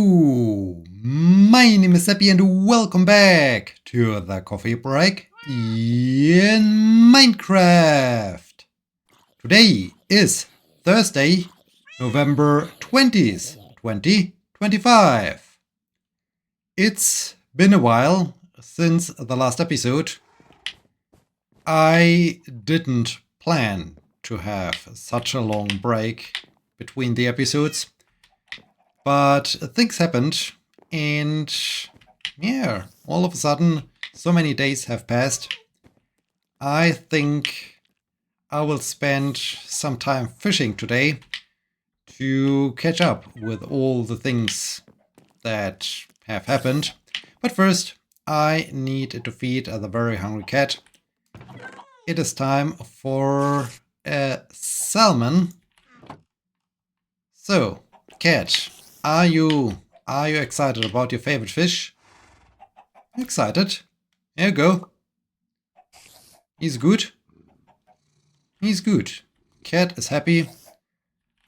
Hello, my name is Sebbi and welcome back to the coffee break in Minecraft. Today is Thursday, November 20th, 2025. It's been a while since the last episode. I didn't plan to have such a long break between the episodes. But things happened, and yeah, all of a sudden, so many days have passed. I think I will spend some time fishing today to catch up with all the things that have happened. But first, I need to feed the very hungry cat. It is time for a salmon. So, cat. Are you excited about your favorite fish? Excited? Here you go. He's good. He's good. Cat is happy.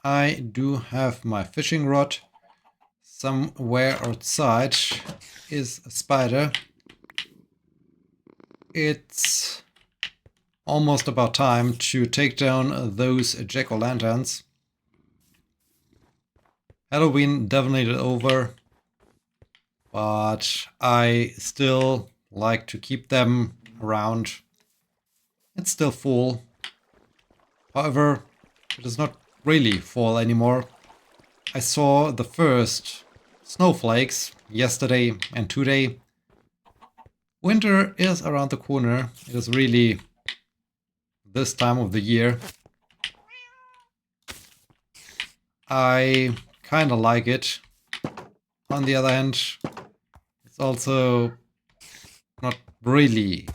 I do have my fishing rod. Somewhere outside is a spider. It's almost about time to take down those jack-o'-lanterns. Halloween definitely over, but I still like to keep them around. It's still fall. However, it is not really fall anymore. I saw the first snowflakes yesterday and today. Winter is around the corner. It is really this time of the year. I kind of like it. On the other hand, it's also not really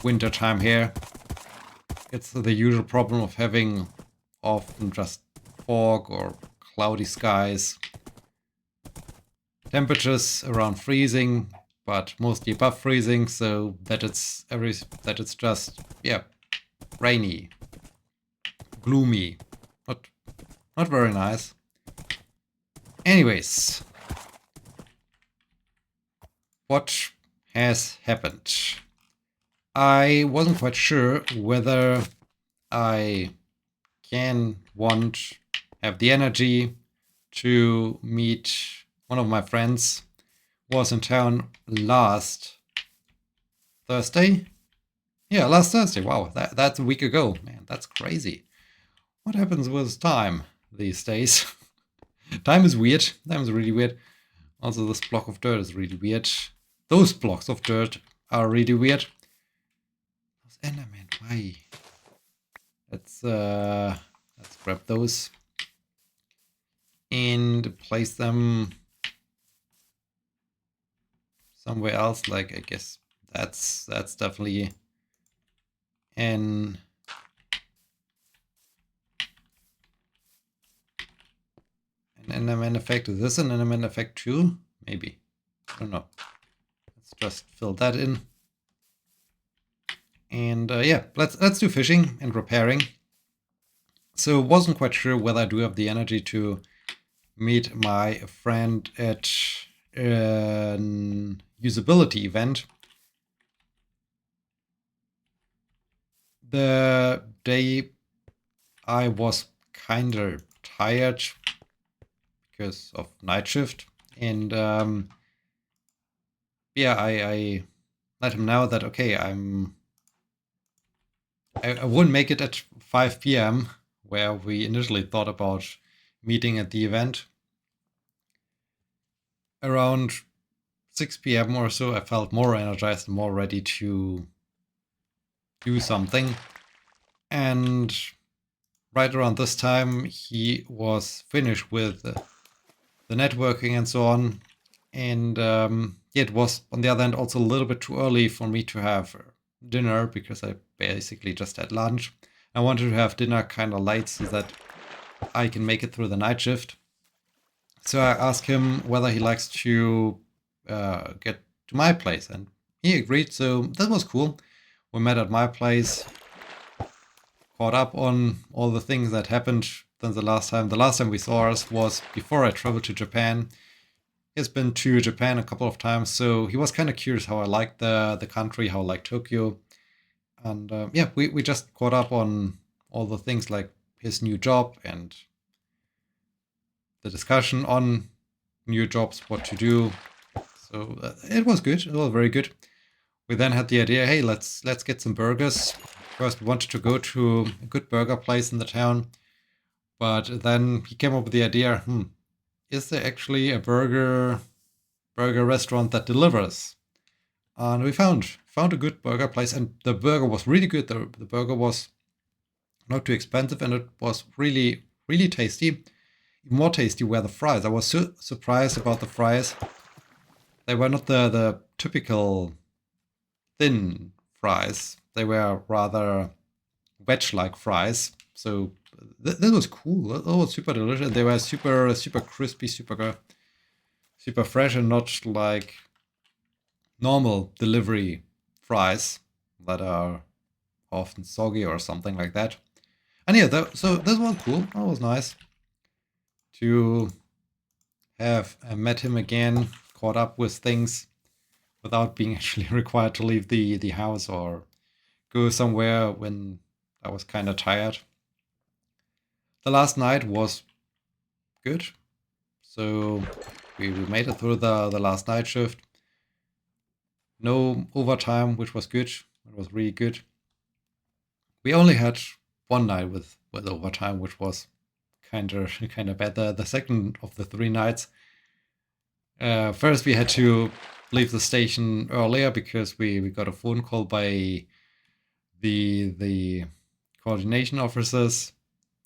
winter time here. It's the usual problem of having often just fog or cloudy skies. Temperatures around freezing, but mostly above freezing, so that it's just rainy, gloomy, not very nice. Anyways, what has happened? I wasn't quite sure whether I have the energy to meet one of my friends who was in town last Thursday. Yeah, last Thursday. Wow, that's a week ago. Man, that's crazy. What happens with time these days? Time is weird. Time is really weird. Also, this block of dirt is really weird. Those blocks of dirt are really weird. Those Endermen, why? Let's grab those and place them somewhere else. Like, I guess that's definitely an Enderman effect. Is this an Enderman effect too? Maybe. I don't know. Let's just fill that in. And yeah, let's do fishing and repairing. So wasn't quite sure whether I do have the energy to meet my friend at an usability event. The day I was kind of tired because of night shift, and yeah, I let him know that okay, I wouldn't make it at 5 p.m. where we initially thought about meeting at the event. Around 6 p.m. or so, I felt more energized and more ready to do something. And right around this time, he was finished with the networking and so on. And it was, on the other hand, also a little bit too early for me to have dinner because I basically just had lunch. I wanted to have dinner kind of late so that I can make it through the night shift. So I asked him whether he likes to get to my place, and he agreed. So that was cool. We met at my place, caught up on all the things that happened than the last time. The last time we saw us was before I traveled to Japan. He's been to Japan a couple of times, so he was kind of curious how I liked the country, how I liked Tokyo. And yeah, we just caught up on all the things like his new job and the discussion on new jobs, what to do. So it was good. It was very good. We then had the idea, hey, let's get some burgers. First, we wanted to go to a good burger place in the town, but then he came up with the idea, is there actually a burger restaurant that delivers? And we found a good burger place, and the burger was really good. The burger was not too expensive, and it was really, really tasty. Even more tasty were the fries. I was so surprised about the fries. They were not the typical thin fries. They were rather wedge-like fries. So that was cool. That was super delicious. They were super crispy, super fresh, and not like normal delivery fries that are often soggy or something like that. And yeah, so this was cool. That was nice to have met him again, caught up with things without being actually required to leave the house or go somewhere when I was kind of tired. The last night was good. So we made it through the last night shift. No overtime, which was good. It was really good. We only had one night with overtime, which was kind of bad. The second of the 3 nights. First, we had to leave the station earlier because we got a phone call by the coordination officers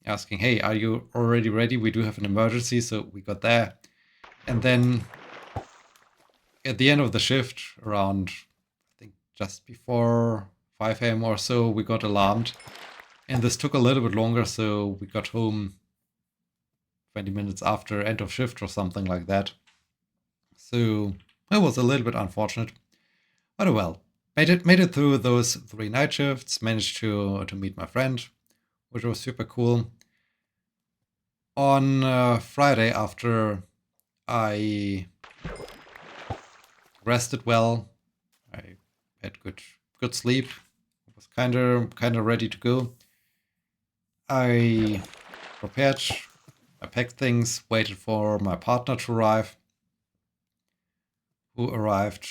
asking, hey, are you already ready? We do have an emergency. So we got there. And then at the end of the shift, around, I think just before 5 a.m. or so, we got alarmed. And this took a little bit longer, so we got home 20 minutes after end of shift or something like that. So it was a little bit unfortunate. But well, made it through those 3 night shifts, managed to meet my friend, which was super cool. On Friday, after I rested well, I had good sleep, was kind of ready to go. I prepared, I packed things, waited for my partner to arrive, who arrived,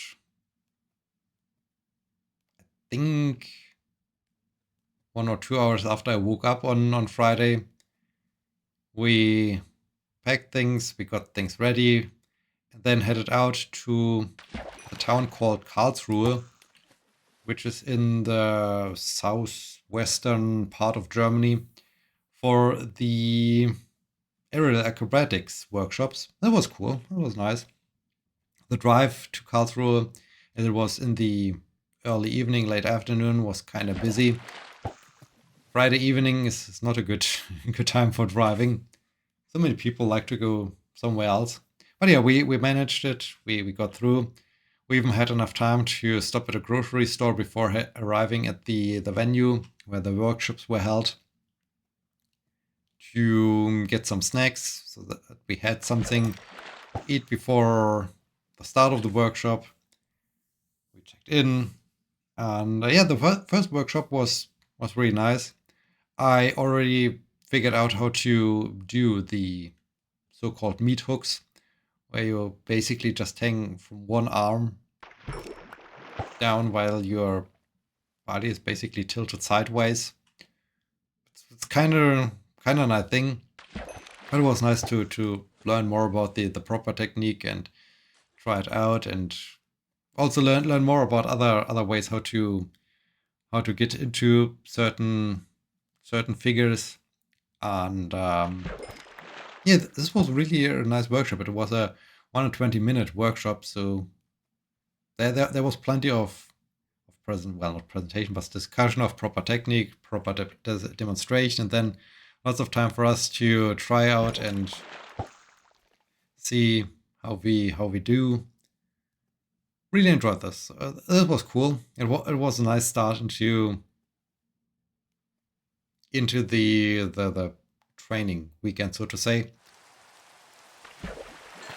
I think, 1 or 2 hours after I woke up on Friday. We packed things, we got things ready, and then headed out to a town called Karlsruhe, which is in the southwestern part of Germany, for the aerial acrobatics workshops. That was cool. That was nice. The drive to Karlsruhe, as it was in the early evening, late afternoon, was kind of busy. Friday evening is not a good time for driving. So many people like to go somewhere else. But yeah, we managed it. We got through. We even had enough time to stop at a grocery store before arriving at the venue where the workshops were held, to get some snacks so that we had something to eat before the start of the workshop. We checked in, and yeah, the first workshop was really nice. I already figured out how to do the so-called meat hooks, where you basically just hang from one arm down while your body is basically tilted sideways. It's kind of a nice thing, but it was nice to learn more about the proper technique and try it out, and also learn more about other ways how to get into certain figures. And yeah, this was really a nice workshop. It was a 120-minute workshop, so there was plenty of not presentation, but discussion of proper technique, proper demonstration, and then lots of time for us to try out and see how we do. Really enjoyed this. It was cool. It was a nice start into the training weekend, so to say.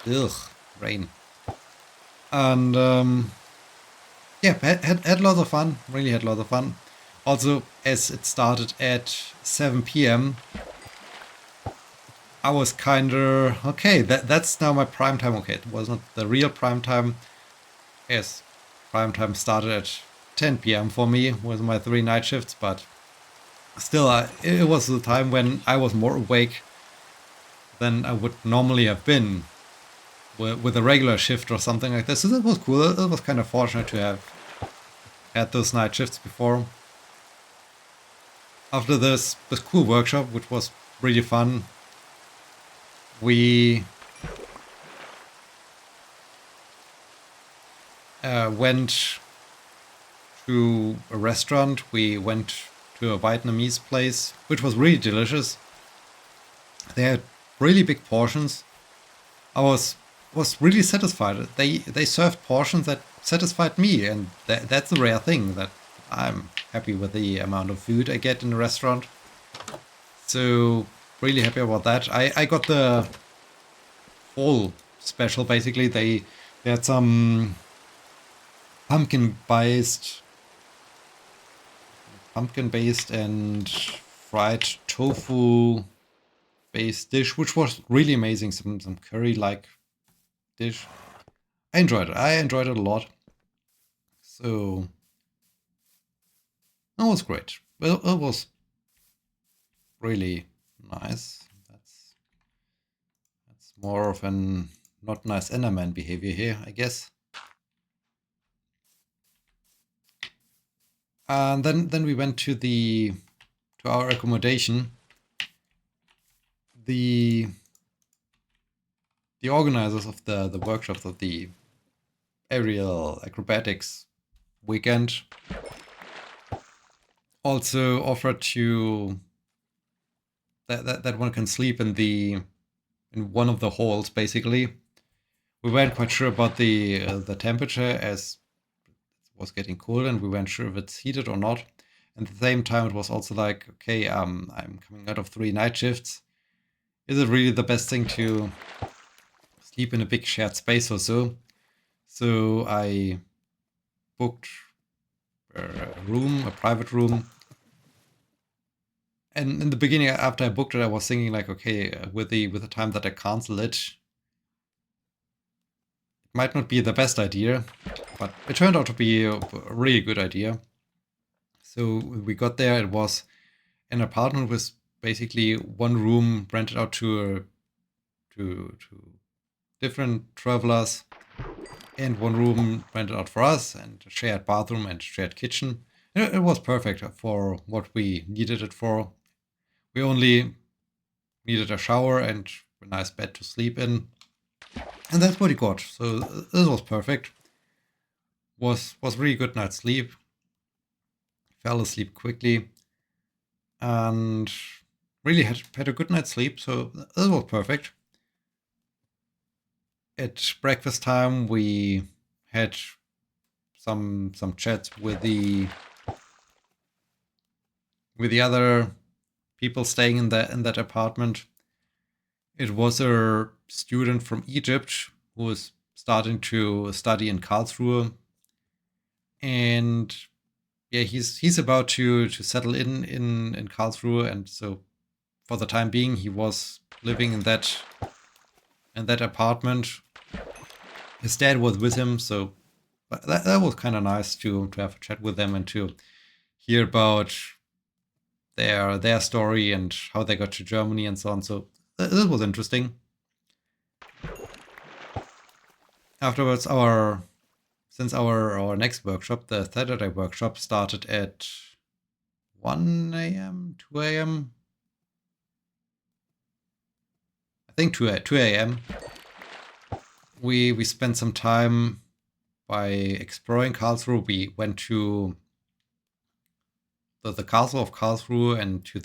Ugh, rain. And yeah, had lots of fun. Really had lots of fun. Also, as it started at 7 p.m., I was kinda okay. That's now my prime time. Okay, it was not the real prime time. Yes, prime time started at 10 p.m. for me with my 3 night shifts, but still, it was the time when I was more awake than I would normally have been with a regular shift or something like this. So that was cool. It was kind of fortunate to have had those night shifts before. After this cool workshop, which was really fun, we went to a restaurant. We went to a Vietnamese place, which was really delicious. They had really big portions. I was really satisfied. They served portions that satisfied me, and that's a rare thing, that I'm happy with the amount of food I get in a restaurant. So really happy about that. I got the fall special basically. They had some pumpkin based and fried tofu based dish, which was really amazing. Some curry like dish. I enjoyed it. I enjoyed it a lot. So that was great. Well, it was really nice. That's more of an not nice Enderman behavior here, I guess. And then we went to our accommodation. The organizers of the workshops of the aerial acrobatics weekend also offered to that one can sleep in one of the halls basically. We weren't quite sure about the temperature, as it was getting cold, and we weren't sure if it's heated or not. And at the same time, it was also like, okay, I'm coming out of 3 night shifts. Is it really the best thing to sleep in a big shared space or so? So I booked a private room. And in the beginning, after I booked it, I was thinking like, okay, with the time that I cancel it might not be the best idea, but it turned out to be a really good idea. So we got there. It was an apartment with basically one room rented out to different travelers, and one room rented out for us, and a shared bathroom and shared kitchen. It was perfect for what we needed it for. We only needed a shower and a nice bed to sleep in, and that's what we got. So this was perfect. Was really good night's sleep. Fell asleep quickly, and really had a good night's sleep. So this was perfect. At breakfast time, we had some chats with the other people staying in that apartment. It was a student from Egypt who was starting to study in Karlsruhe, and yeah, he's about to settle in Karlsruhe, and so for the time being, he was living in that apartment. His dad was with him, so that was kind of nice to have a chat with them and to hear about their story and how they got to Germany and so on. So this was interesting. Afterwards, since our next workshop, the Saturday workshop, started at 1 a.m., 2 a.m. I think 2 a.m. We spent some time by exploring Karlsruhe. We went to the castle of Karlsruhe and to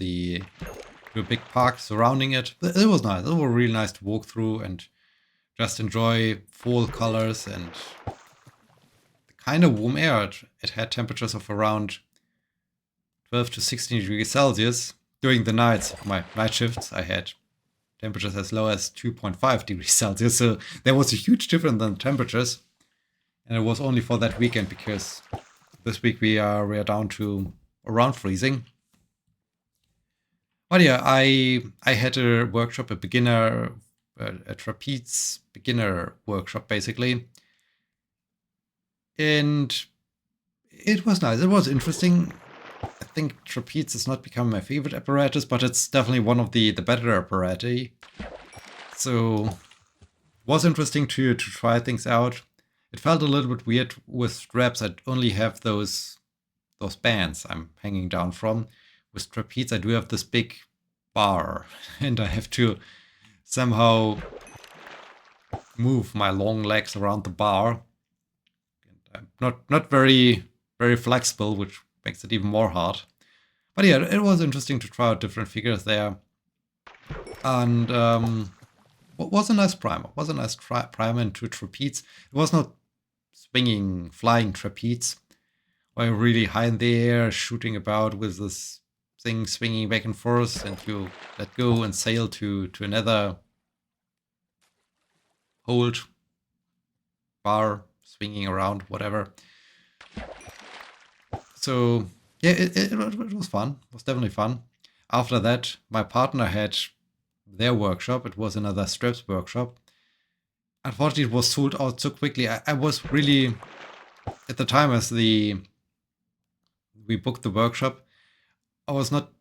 a big park surrounding it. It was nice. It was really nice to walk through and just enjoy fall colors and the kind of warm air. It had temperatures of around 12 to 16 degrees Celsius. during the nights, my night shifts, I had temperatures as low as 2.5 degrees Celsius. So there was a huge difference in temperatures. And it was only for that weekend, because this week we are down to around freezing. But yeah, I had a workshop, a trapeze beginner workshop basically. And it was nice. It was interesting. I think trapeze has not become my favorite apparatus, but it's definitely one of the better apparatus. So it was interesting to try things out. It felt a little bit weird with straps. I only have those bands I'm hanging down from. With trapeze, I do have this big bar, and I have to somehow move my long legs around the bar. And I'm not very flexible, which makes it even more hard. But yeah, it was interesting to try out different figures there. And what was a nice primer? It was a nice primer into trapeze. It was not swinging, flying trapeze, where you're really high in the air, shooting about with this thing swinging back and forth, and you let go and sail to another hold, bar, swinging around, whatever. So yeah, it was fun. It was definitely fun. After that, my partner had their workshop. It was another straps workshop. Unfortunately, it was sold out so quickly. I was really, at the time as we booked the workshop, I was not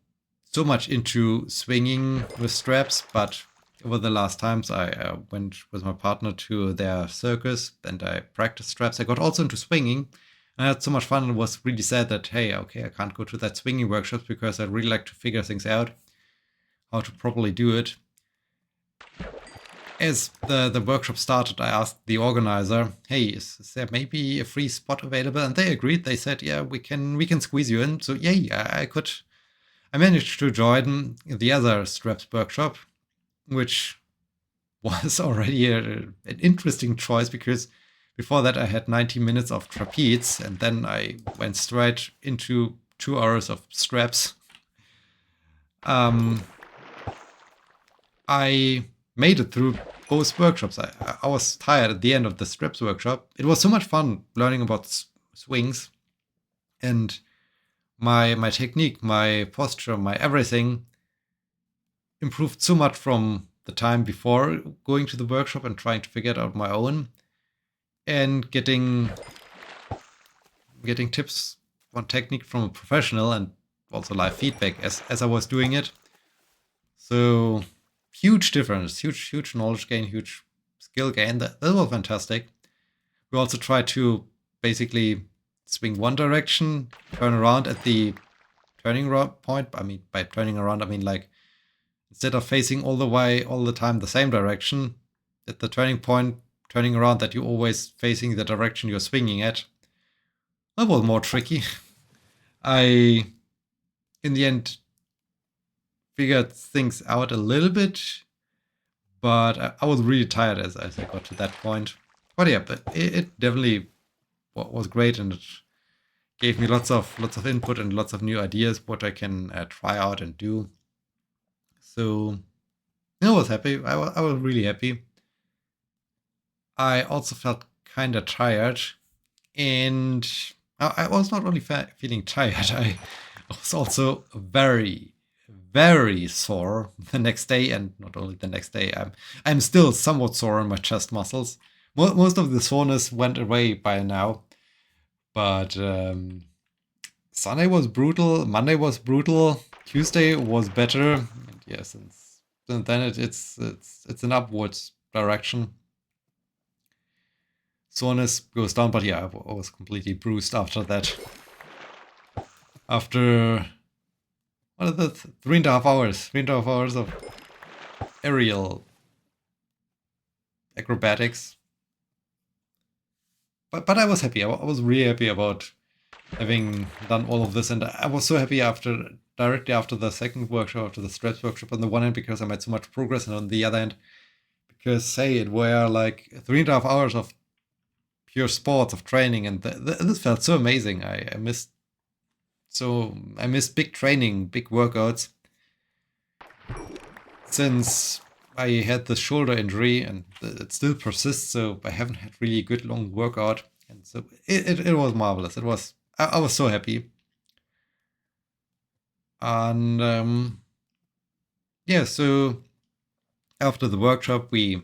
so much into swinging with straps, but over the last times I went with my partner to their circus and I practiced straps. I got also into swinging. I had so much fun, and was really sad that, hey, okay, I can't go to that swinging workshop because I'd really like to figure things out, how to properly do it. As the workshop started, I asked the organizer, hey, is there maybe a free spot available? And they agreed. They said, yeah, we can squeeze you in. So yay, I managed to join the other straps workshop, which was already an interesting choice, because before that I had 90 minutes of trapeze, and then I went straight into 2 hours of straps. I made it through both workshops. I was tired at the end of the straps workshop. It was so much fun learning about swings, and my technique, my posture, my everything improved so much from the time before going to the workshop and trying to figure it out my own, and getting tips on technique from a professional, and also live feedback as I was doing it. So huge difference, huge knowledge gain, huge skill gain. That was fantastic. We also tried to basically swing one direction, turn around at the turning point. I mean, by turning around, I mean like, instead of facing all the time the same direction, at the turning point, turning around, that you're always facing the direction you're swinging at. That was more tricky. I, in the end, figured things out a little bit, but I was really tired as I got to that point. But yeah, but it definitely was great, and it gave me lots of input and lots of new ideas what I can try out and do. So I was happy. I was really happy. I also felt kind of tired, and I was not only feeling tired. I was also very sore the next day, and not only the next day. I'm still somewhat sore in my chest muscles. Most of the soreness went away by now, but Sunday was brutal. Monday was brutal. Tuesday was better. And yeah, since then it's an upwards direction. Soreness goes down, but yeah, I was completely bruised after that. After what are the 3.5 hours? 3.5 hours of aerial acrobatics. But I was happy. I was really happy about having done all of this, and I was so happy directly after the second workshop, after the straps workshop, on the one hand because I made so much progress, and on the other hand because, hey, it were like 3.5 hours of pure sports, of training, and this felt so amazing. I missed big training, big workouts, since I had the shoulder injury and it still persists, so I haven't had really good long workout. And so it was marvelous. I was so happy. And yeah, so after the workshop, we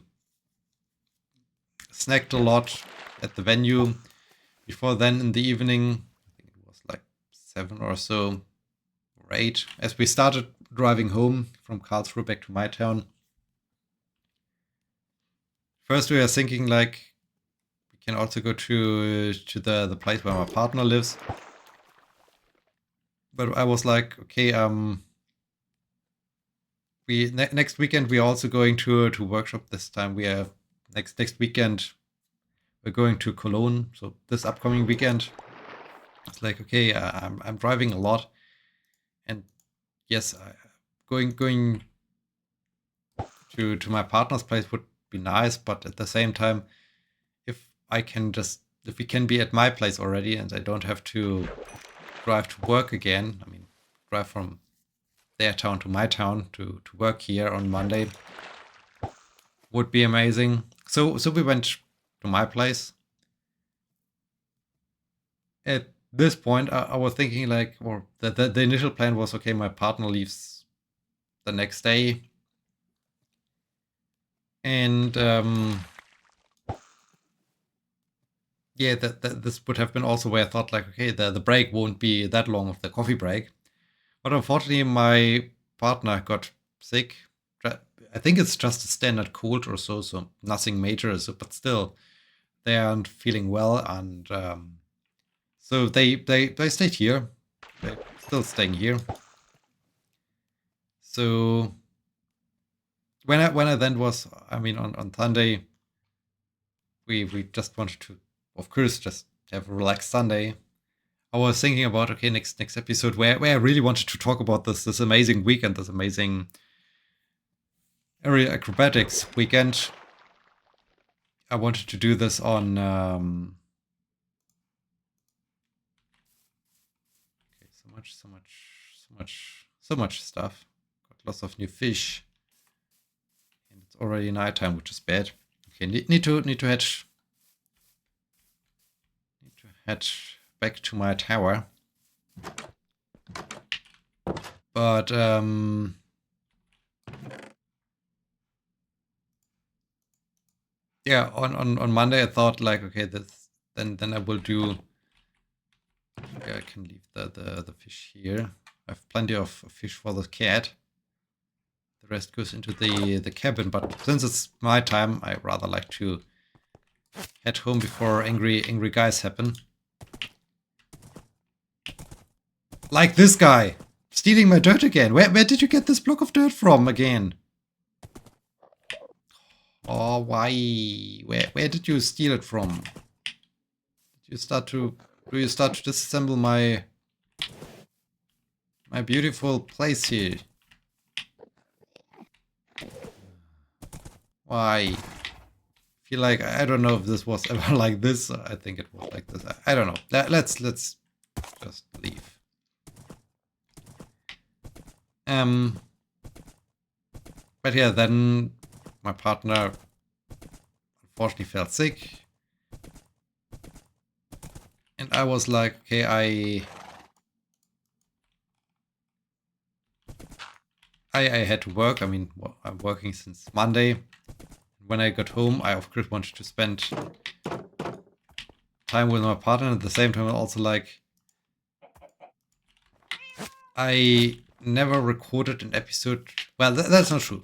snacked a lot at the venue. Before then, in the evening, I think it was like 7 or so, or 8, as we started driving home from Karlsruhe back to my town. First, we were thinking like we can also go to the place where my partner lives. But I was like, okay, next weekend we're also going to workshop. This time we have next weekend we're going to Cologne. So this upcoming weekend, it's like, okay, I'm driving a lot, and yes, going to my partner's place would be nice, but at the same time, if we can be at my place already and I don't have to drive to work again, I mean, drive from their town to my town to work here on Monday, would be amazing. So we went to my place. At this point, I was thinking like, or the initial plan was, okay, my partner leaves the next day. And yeah, this would have been also where I thought like, okay, the break won't be that long of the coffee break. But unfortunately, my partner got sick. I think it's just a standard cold or so nothing major. So, but still, they aren't feeling well, and so they stayed here. They're still staying here. So when I then was, I mean, on Sunday, we just wanted to, of course, just have a relaxed Sunday. I was thinking about, okay, next episode where I really wanted to talk about this amazing weekend, this amazing aerial acrobatics weekend. I wanted to do this on okay, so much stuff. Got lots of new fish, and it's already nighttime, which is bad. Okay, need to head back to my tower. But yeah, on Monday I thought like, okay, this then I will do. Okay, I can leave the fish here. I have plenty of fish for the cat. The rest goes into the cabin. But since it's my time, I rather like to head home before angry guys happen. Like this guy stealing my dirt again. Where did you get this block of dirt from again? Oh, why? Where did you steal it from? Do you start to disassemble my beautiful place here? Why? I feel like, I don't know if this was ever like this. I think it was like this. I don't know. Let's just leave. But yeah, then my partner unfortunately fell sick. And I was like, okay, I had to work. I mean, I'm working since Monday. When I got home, I of course wanted to spend time with my partner. And at the same time, also like, I never recorded an episode. Well, that's not true.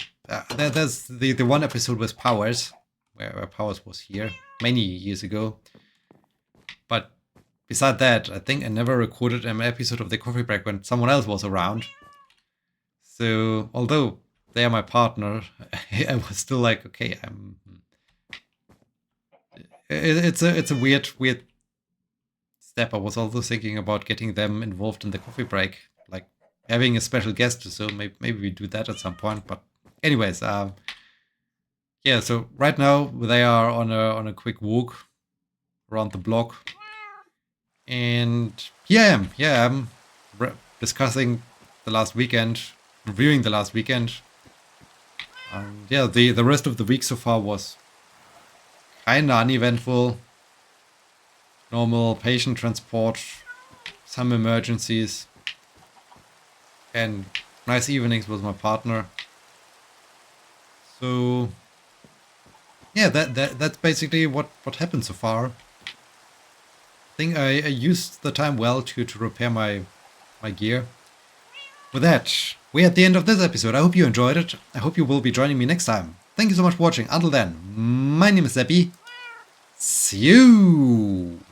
There's the one episode with Powers, where Powers was here many years ago. But beside that, I think I never recorded an episode of the coffee break when someone else was around. So although they are my partner, I was still like, okay, it's a weird step. I was also thinking about getting them involved in the coffee break, like having a special guest. So maybe we do that at some point. But anyways, yeah. So right now they are on a quick walk around the block, and yeah, I'm discussing the last weekend, reviewing the last weekend. And yeah, the rest of the week so far was kinda uneventful. Normal patient transport, some emergencies, and nice evenings with my partner. So yeah, that's basically what happened so far. I think I used the time well to repair my gear. With that, we're at the end of this episode. I hope you enjoyed it. I hope you will be joining me next time. Thank you so much for watching. Until then, my name is Sebbi. See you!